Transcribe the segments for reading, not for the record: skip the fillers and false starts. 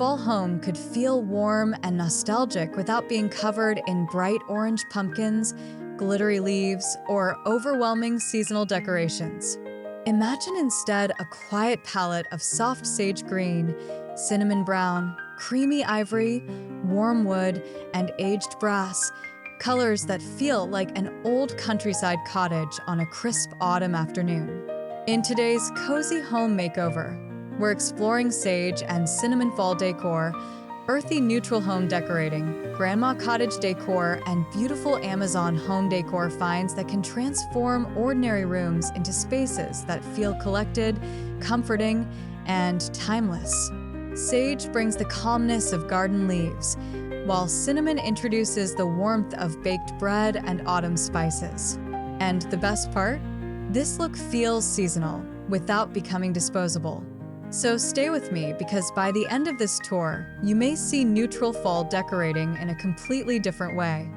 fall home could feel warm and nostalgic without being covered in bright orange pumpkins, glittery leaves, or overwhelming seasonal decorations. Imagine instead a quiet palette of soft sage green, cinnamon brown, creamy ivory, warm wood, and aged brass, colors that feel like an old countryside cottage on a crisp autumn afternoon. In today's Cozy Home Makeover, we're exploring sage and cinnamon fall decor, earthy neutral home decorating, grandma cottage decor, and beautiful Amazon home decor finds that can transform ordinary rooms into spaces that feel collected, comforting, and timeless. Sage brings the calmness of garden leaves, while cinnamon introduces the warmth of baked bread and autumn spices. And the best part? This look feels seasonal without becoming disposable. So stay with me, because by the end of this tour, you may see neutral fall decorating in a completely different way.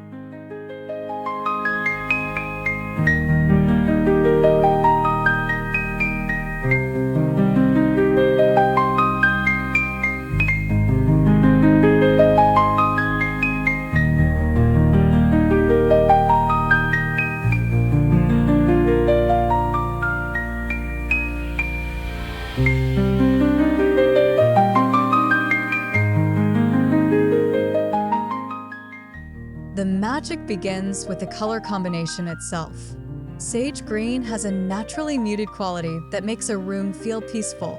The magic begins with the color combination itself. Sage green has a naturally muted quality that makes a room feel peaceful,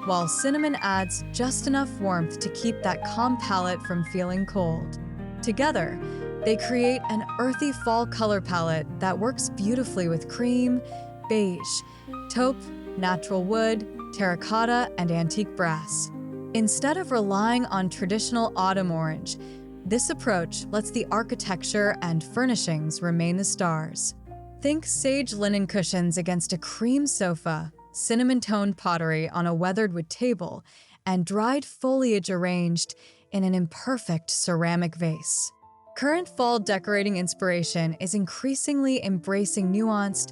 while cinnamon adds just enough warmth to keep that calm palette from feeling cold. Together, they create an earthy fall color palette that works beautifully with cream, beige, taupe, natural wood, terracotta, and antique brass. Instead of relying on traditional autumn orange, this approach lets the architecture and furnishings remain the stars. Think sage linen cushions against a cream sofa, cinnamon-toned pottery on a weathered wood table, and dried foliage arranged in an imperfect ceramic vase. Current fall decorating inspiration is increasingly embracing nuanced,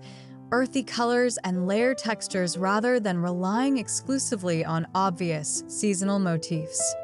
earthy colors and layered textures rather than relying exclusively on obvious seasonal motifs.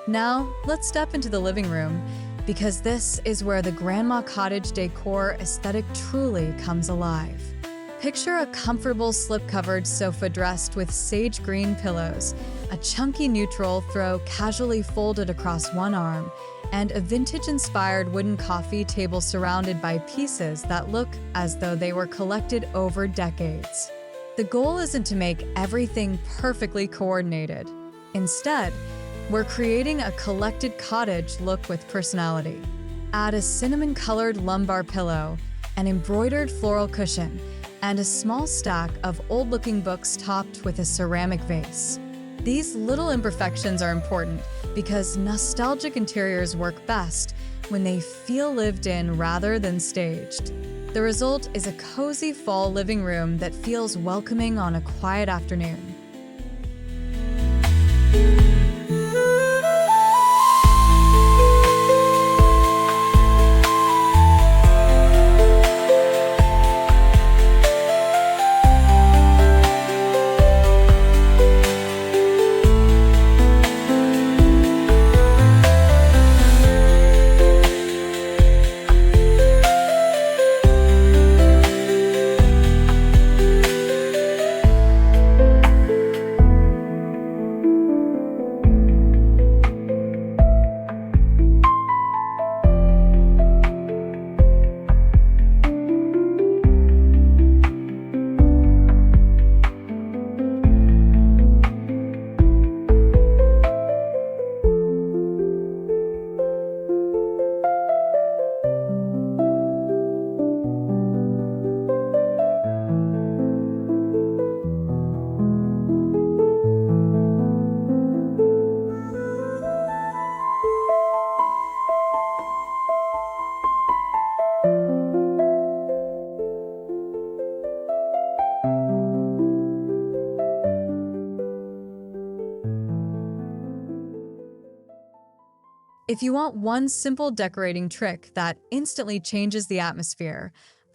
Now, let's step into the living room, because this is where the grandma cottage decor aesthetic truly comes alive. Picture a comfortable slip-covered sofa dressed with sage green pillows, a chunky neutral throw casually folded across one arm, and a vintage-inspired wooden coffee table surrounded by pieces that look as though they were collected over decades. The goal isn't to make everything perfectly coordinated. Instead, we're creating a collected cottage look with personality. Add a cinnamon-colored lumbar pillow, an embroidered floral cushion, and a small stack of old-looking books topped with a ceramic vase. These little imperfections are important because nostalgic interiors work best when they feel lived in rather than staged. The result is a cozy fall living room that feels welcoming on a quiet afternoon. If you want one simple decorating trick that instantly changes the atmosphere,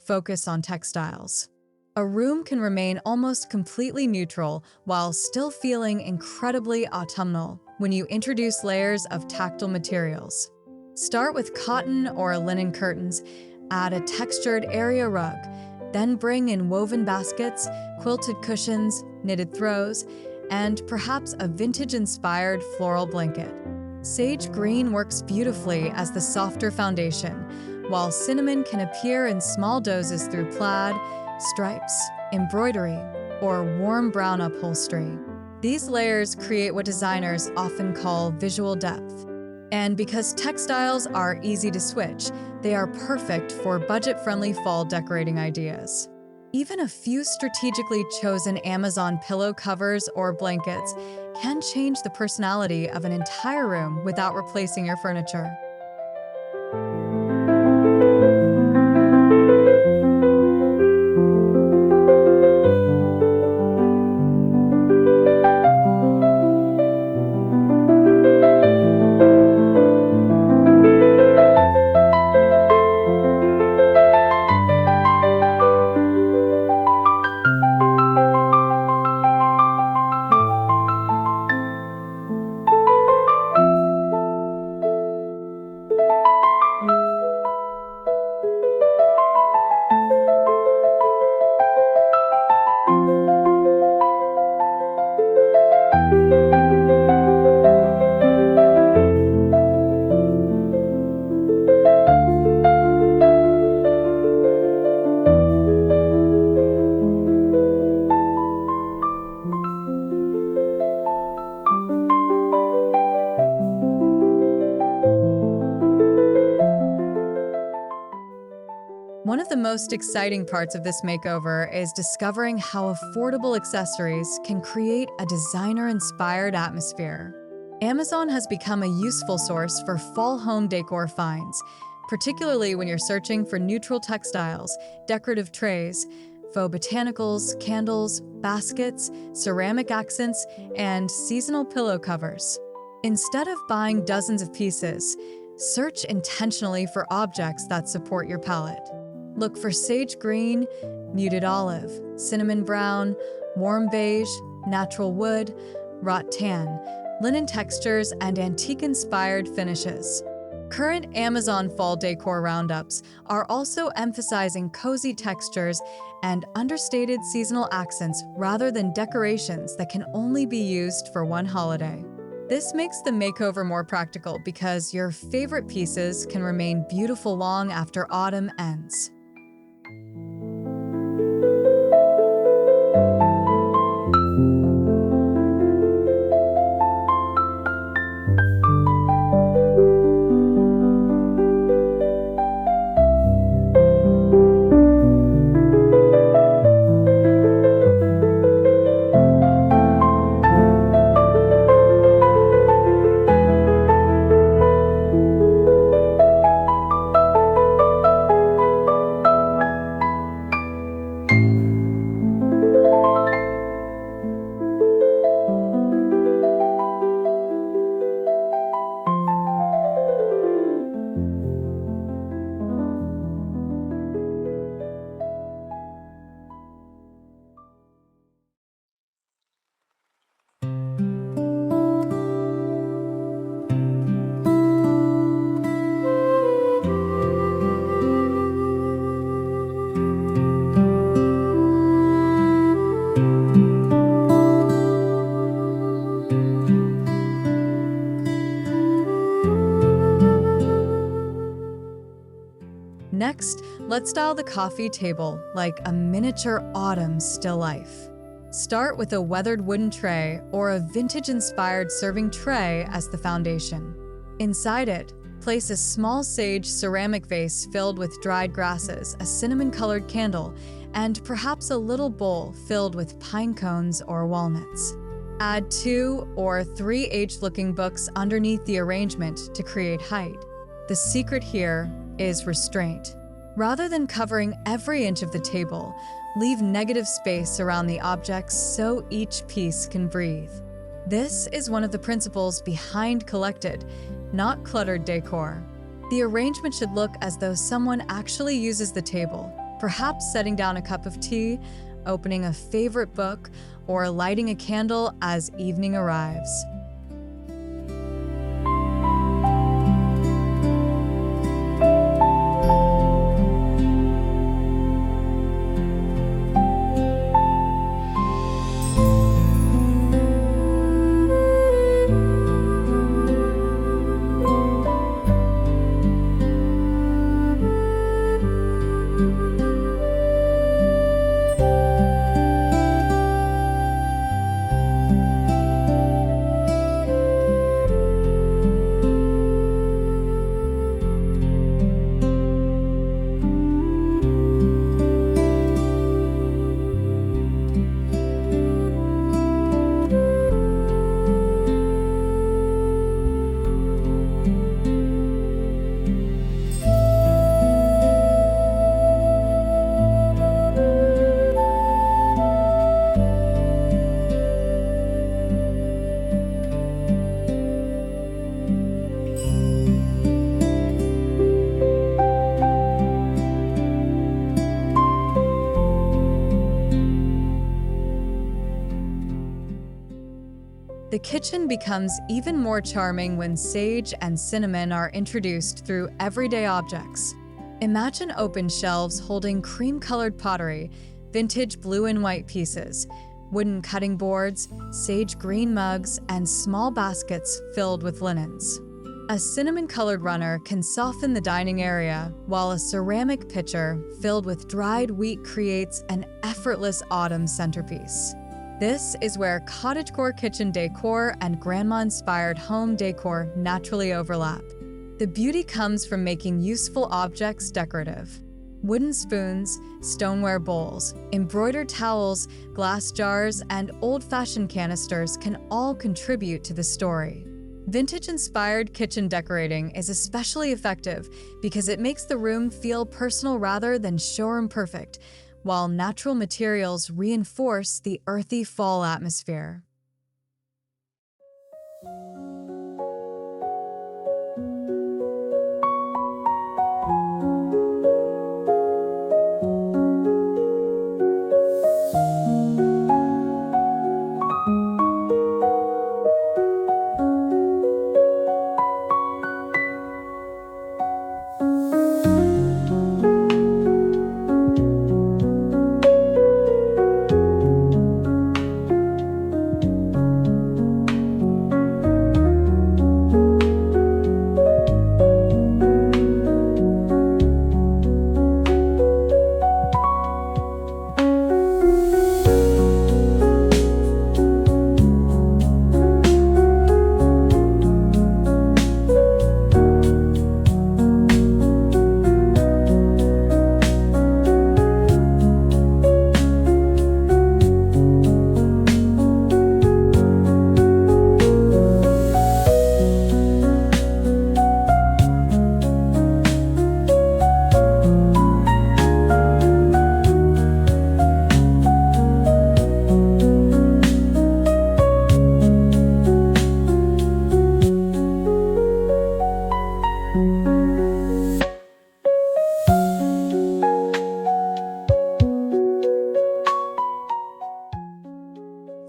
focus on textiles. A room can remain almost completely neutral while still feeling incredibly autumnal when you introduce layers of tactile materials. Start with cotton or linen curtains, add a textured area rug, then bring in woven baskets, quilted cushions, knitted throws, and perhaps a vintage-inspired floral blanket. Sage green works beautifully as the softer foundation, while cinnamon can appear in small doses through plaid, stripes, embroidery, or warm brown upholstery. These layers create what designers often call visual depth. And because textiles are easy to switch, they are perfect for budget-friendly fall decorating ideas. Even a few strategically chosen Amazon pillow covers or blankets can change the personality of an entire room without replacing your furniture. One of the most exciting parts of this makeover is discovering how affordable accessories can create a designer-inspired atmosphere. Amazon has become a useful source for fall home decor finds, particularly when you're searching for neutral textiles, decorative trays, faux botanicals, candles, baskets, ceramic accents, and seasonal pillow covers. Instead of buying dozens of pieces, search intentionally for objects that support your palette. Look for sage green, muted olive, cinnamon brown, warm beige, natural wood, wrought tan, linen textures, and antique-inspired finishes. Current Amazon fall decor roundups are also emphasizing cozy textures and understated seasonal accents rather than decorations that can only be used for one holiday. This makes the makeover more practical because your favorite pieces can remain beautiful long after autumn ends. Next, let's style the coffee table like a miniature autumn still life. Start with a weathered wooden tray or a vintage-inspired serving tray as the foundation. Inside it, place a small sage ceramic vase filled with dried grasses, a cinnamon-colored candle, and perhaps a little bowl filled with pine cones or walnuts. Add 2 or 3 aged-looking books underneath the arrangement to create height. The secret here is restraint. Rather than covering every inch of the table, leave negative space around the objects so each piece can breathe. This is one of the principles behind collected, not cluttered decor. The arrangement should look as though someone actually uses the table, perhaps setting down a cup of tea, opening a favorite book, or lighting a candle as evening arrives. The kitchen becomes even more charming when sage and cinnamon are introduced through everyday objects. Imagine open shelves holding cream-colored pottery, vintage blue and white pieces, wooden cutting boards, sage green mugs, and small baskets filled with linens. A cinnamon-colored runner can soften the dining area, while a ceramic pitcher filled with dried wheat creates an effortless autumn centerpiece. This is where cottagecore kitchen decor and grandma-inspired home decor naturally overlap. The beauty comes from making useful objects decorative. Wooden spoons, stoneware bowls, embroidered towels, glass jars, and old-fashioned canisters can all contribute to the story. Vintage-inspired kitchen decorating is especially effective because it makes the room feel personal rather than showroom perfect, while natural materials reinforce the earthy fall atmosphere.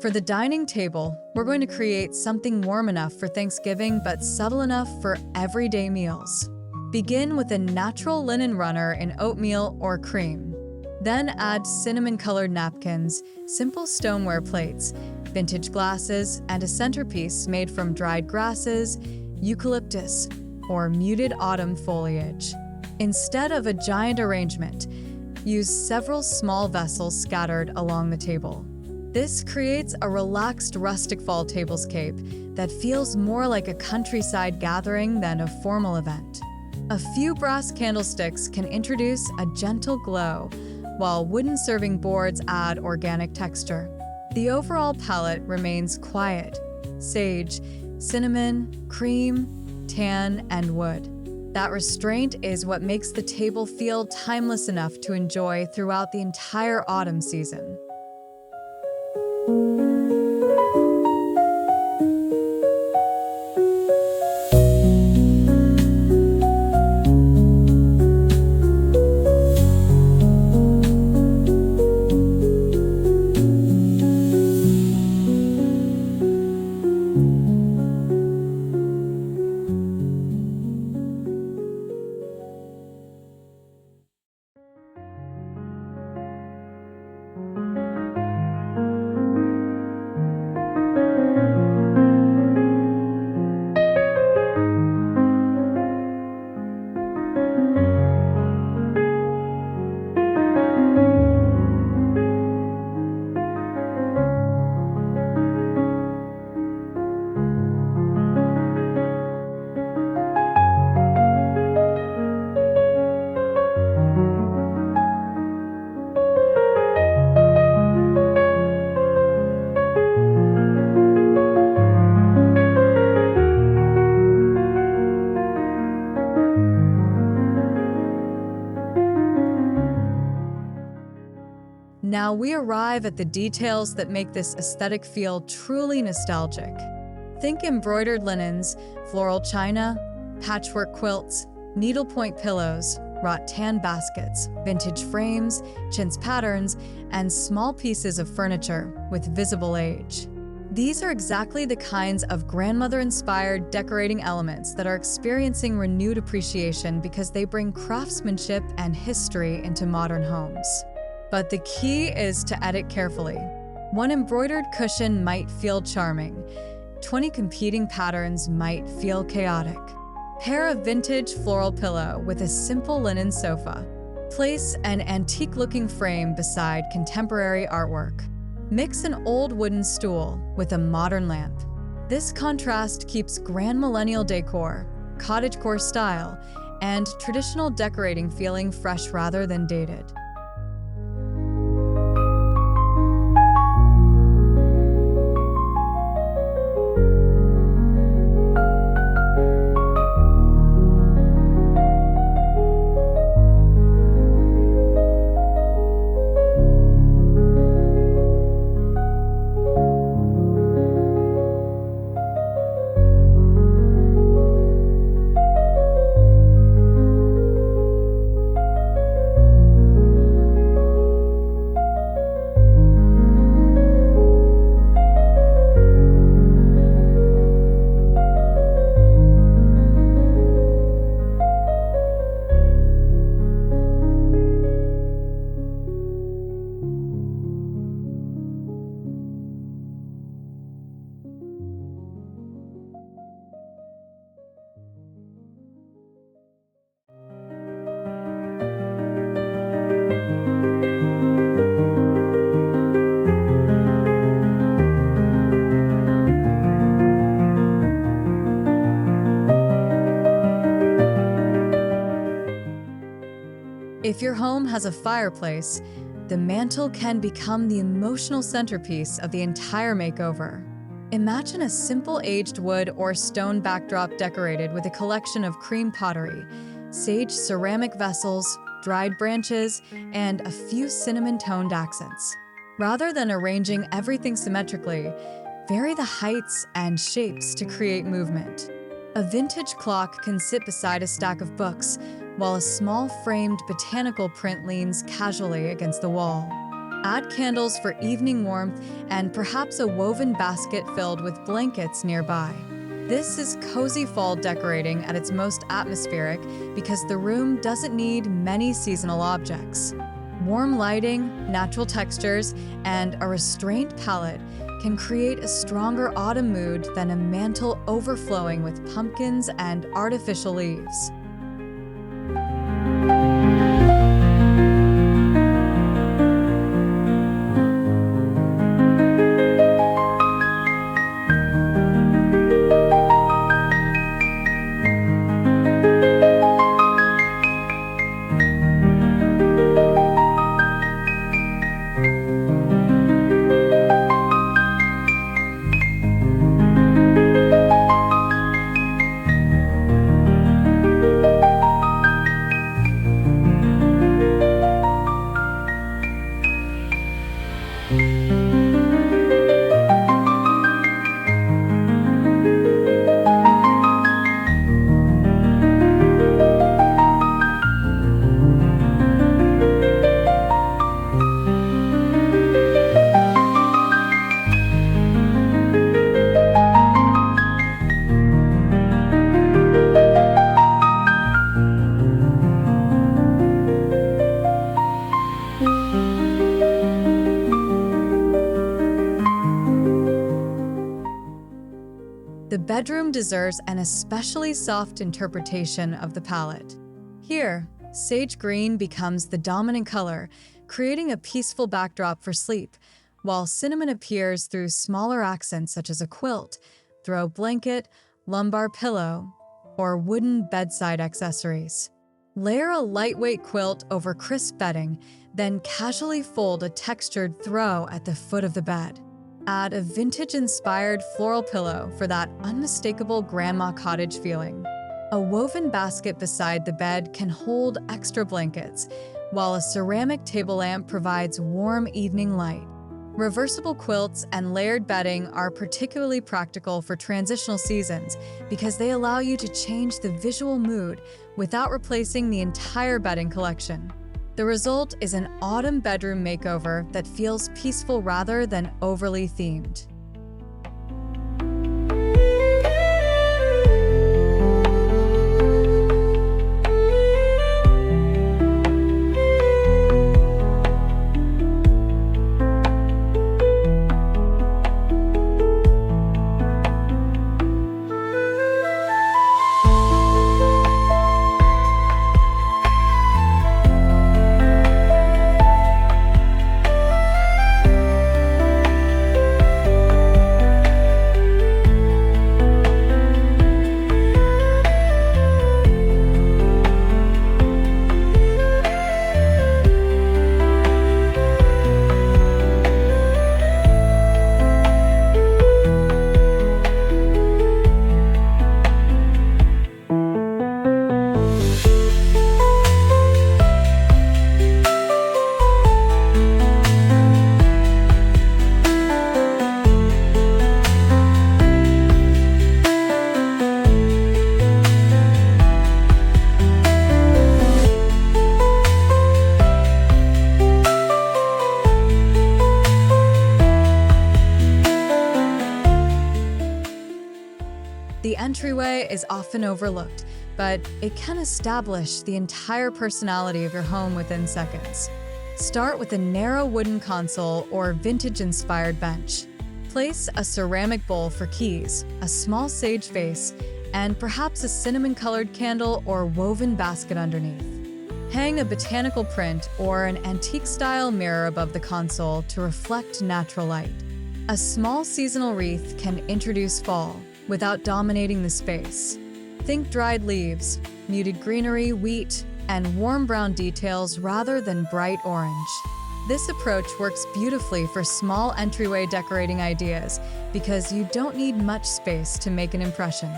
For the dining table, we're going to create something warm enough for Thanksgiving but subtle enough for everyday meals. Begin with a natural linen runner in oatmeal or cream. Then add cinnamon-colored napkins, simple stoneware plates, vintage glasses, and a centerpiece made from dried grasses, eucalyptus, or muted autumn foliage. Instead of a giant arrangement, use several small vessels scattered along the table. This creates a relaxed rustic fall tablescape that feels more like a countryside gathering than a formal event. A few brass candlesticks can introduce a gentle glow, while wooden serving boards add organic texture. The overall palette remains quiet: sage, cinnamon, cream, tan, and wood. That restraint is what makes the table feel timeless enough to enjoy throughout the entire autumn season. Now we arrive at the details that make this aesthetic feel truly nostalgic. Think embroidered linens, floral china, patchwork quilts, needlepoint pillows, rattan baskets, vintage frames, chintz patterns, and small pieces of furniture with visible age. These are exactly the kinds of grandmother-inspired decorating elements that are experiencing renewed appreciation because they bring craftsmanship and history into modern homes. But the key is to edit carefully. One embroidered cushion might feel charming. 20 competing patterns might feel chaotic. Pair a vintage floral pillow with a simple linen sofa. Place an antique-looking frame beside contemporary artwork. Mix an old wooden stool with a modern lamp. This contrast keeps grand millennial decor, cottagecore style, and traditional decorating feeling fresh rather than dated. If your home has a fireplace, the mantel can become the emotional centerpiece of the entire makeover. Imagine a simple aged wood or stone backdrop decorated with a collection of cream pottery, sage ceramic vessels, dried branches, and a few cinnamon-toned accents. Rather than arranging everything symmetrically, vary the heights and shapes to create movement. A vintage clock can sit beside a stack of books, while a small framed botanical print leans casually against the wall. Add candles for evening warmth and perhaps a woven basket filled with blankets nearby. This is cozy fall decorating at its most atmospheric because the room doesn't need many seasonal objects. Warm lighting, natural textures, and a restrained palette can create a stronger autumn mood than a mantel overflowing with pumpkins and artificial leaves. The bedroom deserves an especially soft interpretation of the palette. Here, sage green becomes the dominant color, creating a peaceful backdrop for sleep, while cinnamon appears through smaller accents such as a quilt, throw blanket, lumbar pillow, or wooden bedside accessories. Layer a lightweight quilt over crisp bedding, then casually fold a textured throw at the foot of the bed. Add a vintage-inspired floral pillow for that unmistakable grandma cottage feeling. A woven basket beside the bed can hold extra blankets, while a ceramic table lamp provides warm evening light. Reversible quilts and layered bedding are particularly practical for transitional seasons because they allow you to change the visual mood without replacing the entire bedding collection. The result is an autumn bedroom makeover that feels peaceful rather than overly themed. The entryway is often overlooked, but it can establish the entire personality of your home within seconds. Start with a narrow wooden console or vintage-inspired bench. Place a ceramic bowl for keys, a small sage vase, and perhaps a cinnamon-colored candle or woven basket underneath. Hang a botanical print or an antique-style mirror above the console to reflect natural light. A small seasonal wreath can introduce fall without dominating the space. Think dried leaves, muted greenery, wheat, and warm brown details rather than bright orange. This approach works beautifully for small entryway decorating ideas because you don't need much space to make an impression.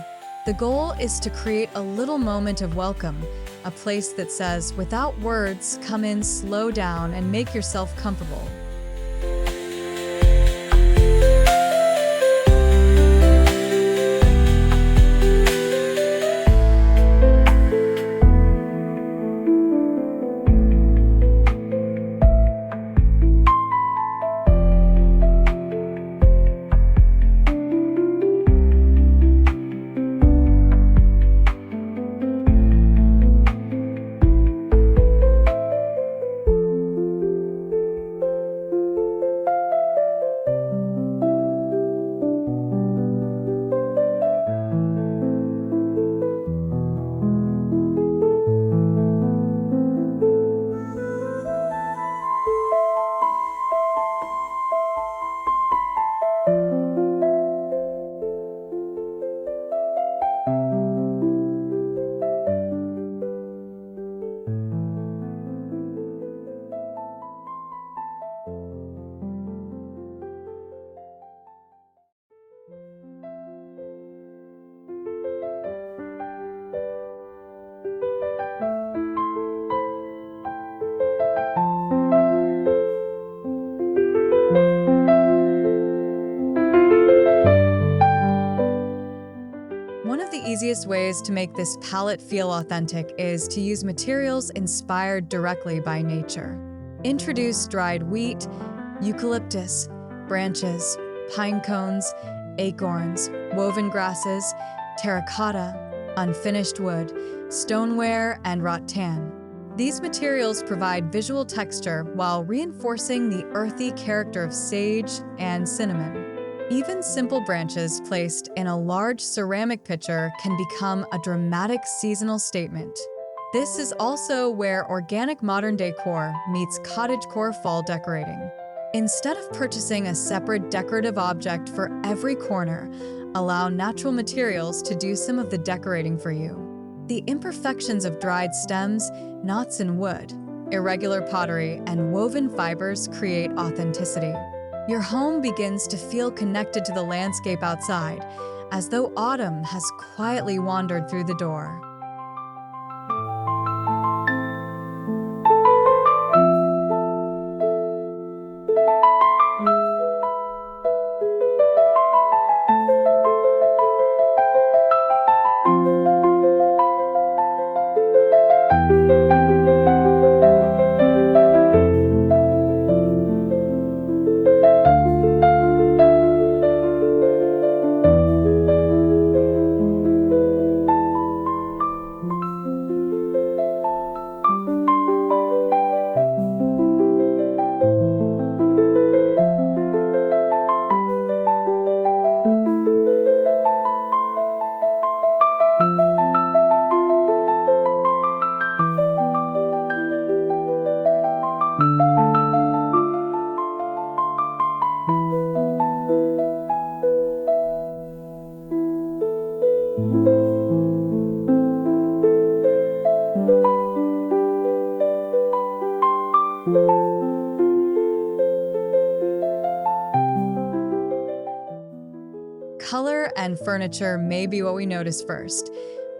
The goal is to create a little moment of welcome, a place that says, without words, come in, slow down, and make yourself comfortable. One of the easiest ways to make this palette feel authentic is to use materials inspired directly by nature. Introduce dried wheat, eucalyptus, branches, pine cones, acorns, woven grasses, terracotta, unfinished wood, stoneware, and rattan. These materials provide visual texture while reinforcing the earthy character of sage and cinnamon. Even simple branches placed in a large ceramic pitcher can become a dramatic seasonal statement. This is also where organic modern decor meets cottagecore fall decorating. Instead of purchasing a separate decorative object for every corner, allow natural materials to do some of the decorating for you. The imperfections of dried stems, knots in wood, irregular pottery, and woven fibers create authenticity. Your home begins to feel connected to the landscape outside, as though autumn has quietly wandered through the door. Color and furniture may be what we notice first,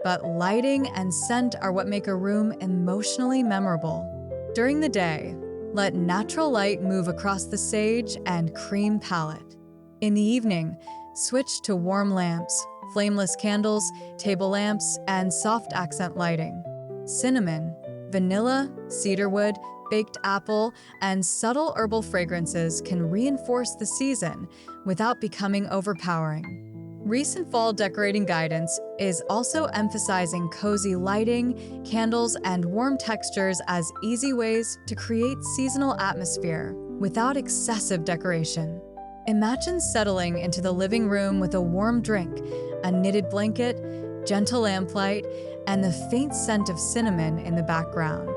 but lighting and scent are what make a room emotionally memorable. During the day, let natural light move across the sage and cream palette. In the evening, switch to warm lamps, flameless candles, table lamps, and soft accent lighting. Cinnamon, vanilla, cedarwood, baked apple, and subtle herbal fragrances can reinforce the season without becoming overpowering. Recent fall decorating guidance is also emphasizing cozy lighting, candles, and warm textures as easy ways to create seasonal atmosphere without excessive decoration. Imagine settling into the living room with a warm drink, a knitted blanket, gentle lamplight, and the faint scent of cinnamon in the background.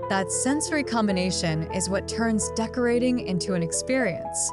That sensory combination is what turns decorating into an experience.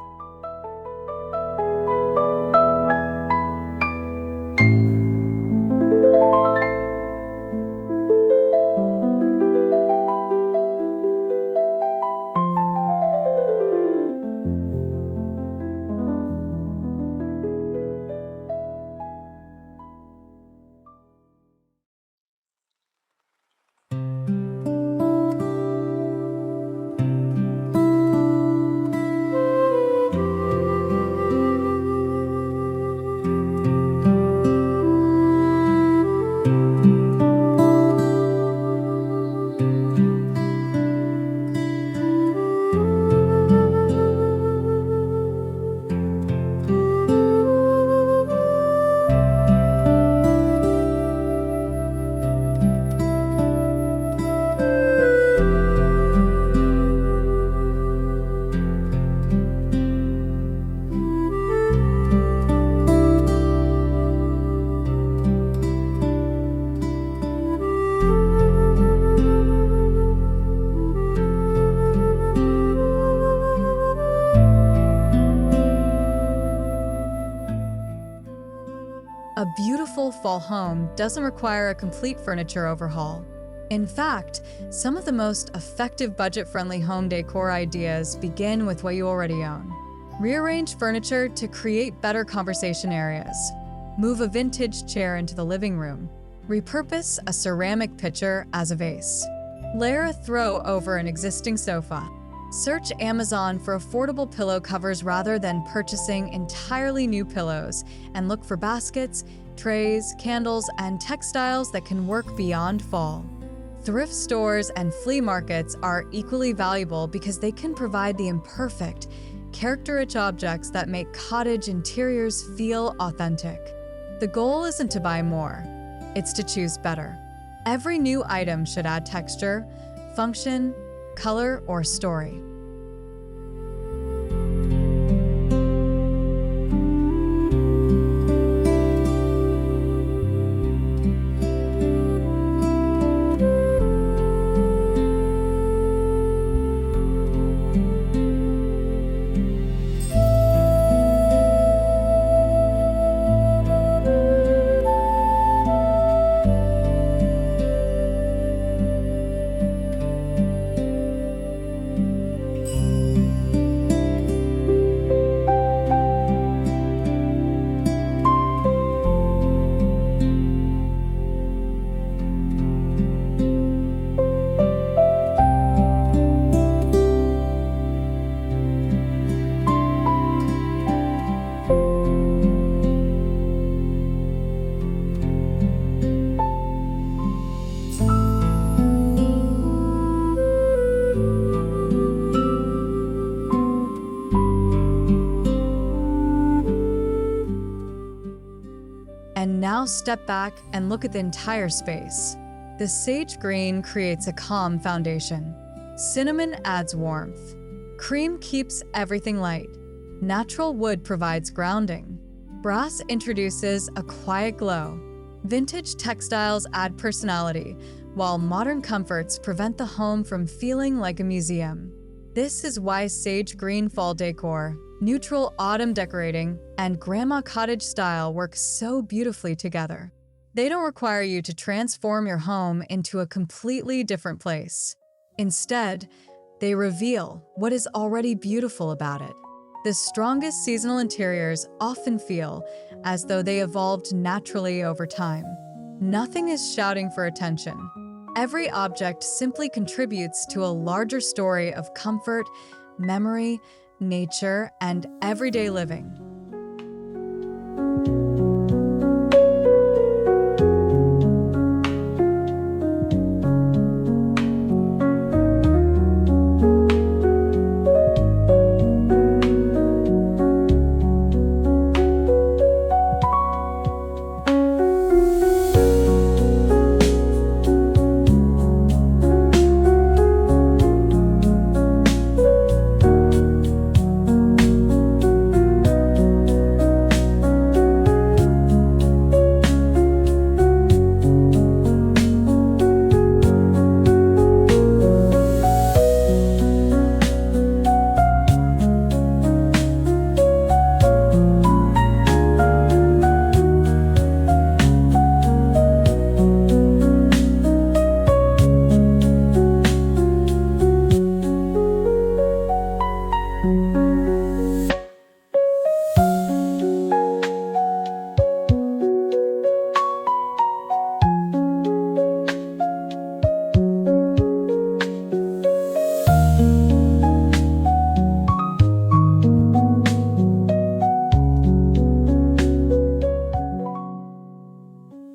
A beautiful fall home doesn't require a complete furniture overhaul. In fact, some of the most effective budget-friendly home decor ideas begin with what you already own. Rearrange furniture to create better conversation areas. Move a vintage chair into the living room. Repurpose a ceramic pitcher as a vase. Layer a throw over an existing sofa. Search Amazon for affordable pillow covers rather than purchasing entirely new pillows, and look for baskets, trays, candles, and textiles that can work beyond fall. Thrift stores and flea markets are equally valuable because they can provide the imperfect, character-rich objects that make cottage interiors feel authentic. The goal isn't to buy more, it's to choose better. Every new item should add texture, function, color, or story. And now step back and look at the entire space. The sage green creates a calm foundation. Cinnamon adds warmth. Cream keeps everything light. Natural wood provides grounding. Brass introduces a quiet glow. Vintage textiles add personality, while modern comforts prevent the home from feeling like a museum. This is why sage green fall decor, neutral autumn decorating, and grandma cottage style work so beautifully together. They don't require you to transform your home into a completely different place. Instead, they reveal what is already beautiful about it. The strongest seasonal interiors often feel as though they evolved naturally over time. Nothing is shouting for attention. Every object simply contributes to a larger story of comfort, memory, nature, and everyday living.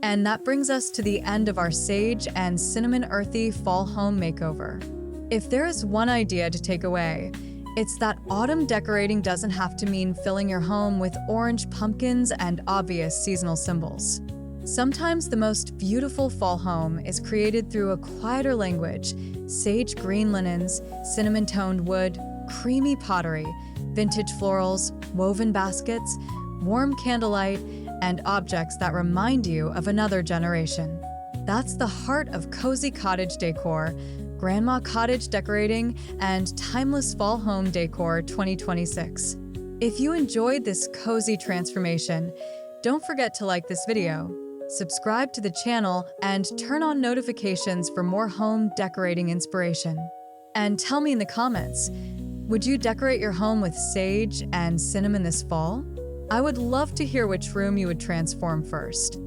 And that brings us to the end of our Sage and Cinnamon Earthy Fall Home Makeover. If there is one idea to take away, it's that autumn decorating doesn't have to mean filling your home with orange pumpkins and obvious seasonal symbols. Sometimes the most beautiful fall home is created through a quieter language: sage green linens, cinnamon-toned wood, creamy pottery, vintage florals, woven baskets, warm candlelight, and objects that remind you of another generation. That's the heart of cozy cottage decor, grandma cottage decorating, and timeless fall home decor 2026. If you enjoyed this cozy transformation, don't forget to like this video, subscribe to the channel, and turn on notifications for more home decorating inspiration. And tell me in the comments, would you decorate your home with sage and cinnamon this fall? I would love to hear which room you would transform first.